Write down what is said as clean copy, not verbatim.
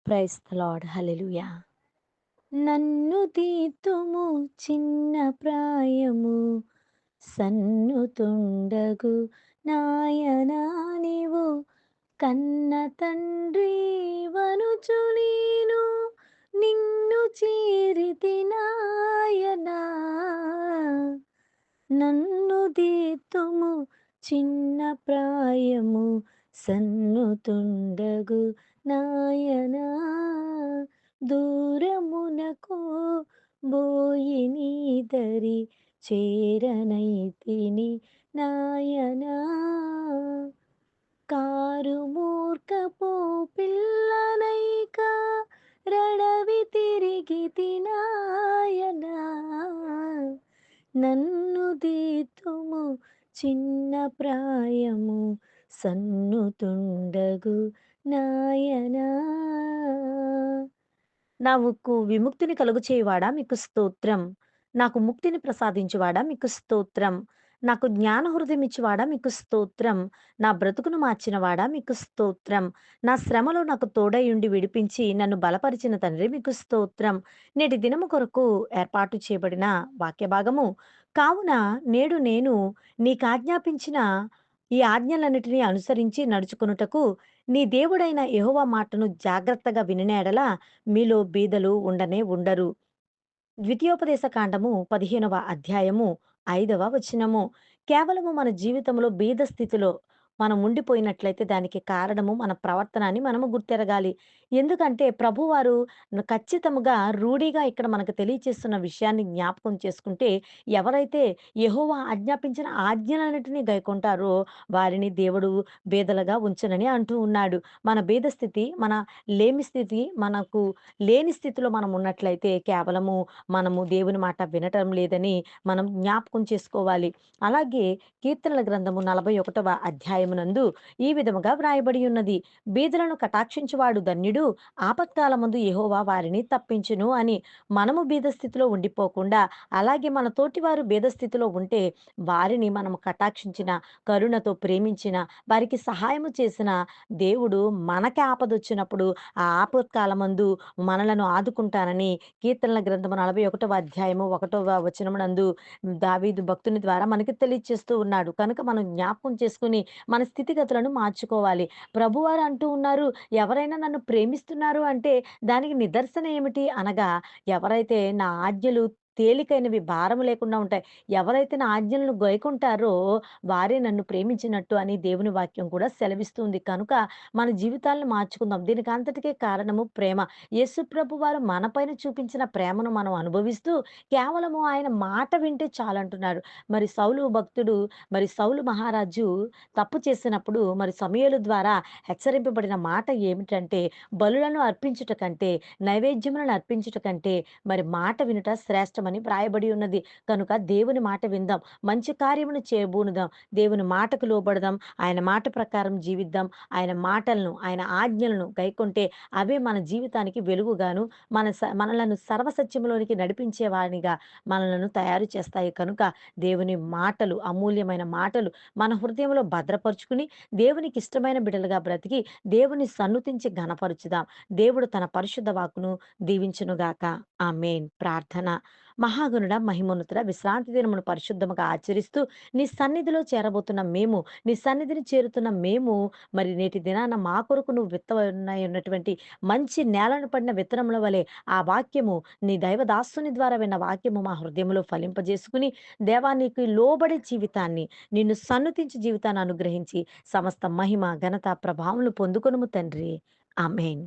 Praise the lord. హల్లెలూయా. నన్ను దీతుము చిన్న ప్రాయము సన్నుతుండగు నాయనా నీవు కన్న తండ్రి వనుచు నేను నిన్ను చేరితి నాయనా నన్ను దీతుము చిన్న ప్రాయము సన్నుతుండగు నాయనా దూరమునకు బోయినీదరి చేరనైతిని నాయనా కారు మూర్ఖపు పిల్లనైక రడవి తిరిగి తినాయనా నన్ను దీతుము చిన్న ప్రాయము సన్నుతుండగు నాయనా నాకు విముక్తిని కలుగు చేయువాడా మీకు స్తోత్రం. నాకు ముక్తిని ప్రసాదించువాడా మీకు స్తోత్రం. నాకు జ్ఞాన హృదయం ఇచ్చువాడా మీకు స్తోత్రం. నా బ్రతుకును మార్చినవాడా మీకు స్తోత్రం. నా శ్రమలో నాకు తోడయుండి విడిపించి నన్ను బలపరిచిన తండ్రి మీకు స్తోత్రం. నేటి దినము కొరకు ఏర్పాటు చేయబడిన వాక్య భాగము. కావున నేడు నేను నీకాజ్ఞాపించిన ఈ ఆజ్ఞలన్నిటిని అనుసరించి నడుచుకొనుటకు నీ దేవుడైన యెహోవా మాటను జాగ్రత్తగా వినిన ఎడల మీలో బీదలు ఉండనే ఉండరు. ద్వితీయోపదేశ కాండము 15వ అధ్యాయము 5వ వచనము. కేవలము మన జీవితంలో బీద స్థితిలో మనం ఉండిపోయినట్లయితే దానికి కారణము మన ప్రవర్తన అని మనము గుర్తెరగాలి. ఎందుకంటే ప్రభువారు ఖచ్చితముగా రూఢిగా ఇక్కడ మనకు తెలియచేస్తున్న విషయాన్ని జ్ఞాపకం చేసుకుంటే, ఎవరైతే యెహోవా ఆజ్ఞాపించిన ఆజ్ఞలన్నిటిని గైకొంటారో వారిని దేవుడు బీదలుగా ఉంచనని అంటూ ఉన్నాడు. మన బీద స్థితి, మన లేమి స్థితి, మనకు లేని స్థితిలో మనం ఉన్నట్లయితే కేవలము మనము దేవుని మాట వినటం లేదని మనం జ్ఞాపకం చేసుకోవాలి. అలాగే కీర్తనల గ్రంథము 41వ అధ్యాయమునందు ఈ విధముగా వ్రాయబడి ఉన్నది. బీదలను కటాక్షించువాడు ధన్యుడు, ఆపత్కాలమందు యెహోవా వారిని తప్పించును అని. మనము బీద స్థితిలో ఉండిపోకుండా, అలాగే మన తోటివారు బీద స్థితిలో ఉంటే వారిని మనము కటాక్షించిన, కరుణతో ప్రేమించిన, వారికి సహాయము చేసిన దేవుడు మనకి ఆపదొచ్చినప్పుడు ఆ ఆపత్కాలమందు మనలను ఆదుకుంటానని కీర్తనల గ్రంథము 41వ అధ్యాయము 1వ వచనమునందు దావీదు భక్తుని ద్వారా మనకి తెలియచేస్తూ ఉన్నాడు. కనుక మనం జ్ఞాపకం చేసుకొని మన స్థితిగతులను మార్చుకోవాలి. ప్రభువారు అంటూ ఉన్నారు, ఎవరైనా నన్ను ప్రేమిస్తున్నారు అంటే దానికి నిదర్శన ఏమిటి అనగా, ఎవరైతే నా ఆజ్ఞలు తేలికైనవి భారం లేకుండా ఉంటాయి. ఎవరైతే నా ఆజ్ఞలను గైకుంటారో వారే నన్ను ప్రేమించినట్టు అని దేవుని వాక్యం కూడా సెలవిస్తుంది. కనుక మన జీవితాలను మార్చుకుందాం. దీనికి అంతటికే కారణము ప్రేమ. యేసు ప్రభువారు మనపైన చూపించిన ప్రేమను మనం అనుభవిస్తూ కేవలము ఆయన మాట వింటే చాలంటున్నారు. మరి సౌలు భక్తుడు, మరి సౌలు మహారాజు తప్పు చేసినప్పుడు మరి సమూయేలు ద్వారా హెచ్చరింపబడిన మాట ఏమిటంటే, బలులను అర్పించుట కంటే, నైవేద్యములను అర్పించుట కంటే మరి మాట వినుట శ్రేష్టమని వ్రాయబడి ఉన్నది. కనుక దేవుని మాట విందాం. మంచి కార్యమును చేయబూనుదాం. దేవుని మాటకు లోబడదాం. ఆయన మాట ప్రకారం జీవిద్దాం. ఆయన మాటలను, ఆయన ఆజ్ఞలను గైకొంటే అవే మన జీవితానికి వెలుగుగాను, మనలను సర్వసత్యములోనికి నడిపించే వానిగా మనలను తయారు చేస్తాయి. కనుక దేవుని మాటలు, అమూల్యమైన మాటలు మన హృదయంలో భద్రపరుచుకుని, దేవునికి ఇష్టమైన బిడ్డలుగా బ్రతికి, దేవుని సన్నుతించి ఘనపరచుదాం. దేవుడు తన పరిశుద్ధ వాక్కును దీవించునుగాక. ఆమేన్. ప్రార్థన. మహాగణుడ, మహిమోన్నతుడ, విశ్రాంతి దినమును పరిశుద్ధముగా ఆచరిస్తూ నీ సన్నిధిలో చేరబోతున్న మేము, నీ సన్నిధిని చేరుతున్న మేము, మరి నేటి దినాన మా కొరకు నువ్వు విత్తనయున్నటువంటి మంచి నేలను పడిన విత్తనముల వలె ఆ వాక్యము, నీ దైవదాసుని ద్వారా విన్న వాక్యము మా హృదయంలో ఫలింపజేసుకుని, దేవా నీకు లోబడే జీవితాన్ని, నిన్ను సన్నుతించే జీవితాన్ని అనుగ్రహించి సమస్త మహిమ, ఘనత, ప్రభావములు పొందుకొనుము తండ్రి. ఆమేన్.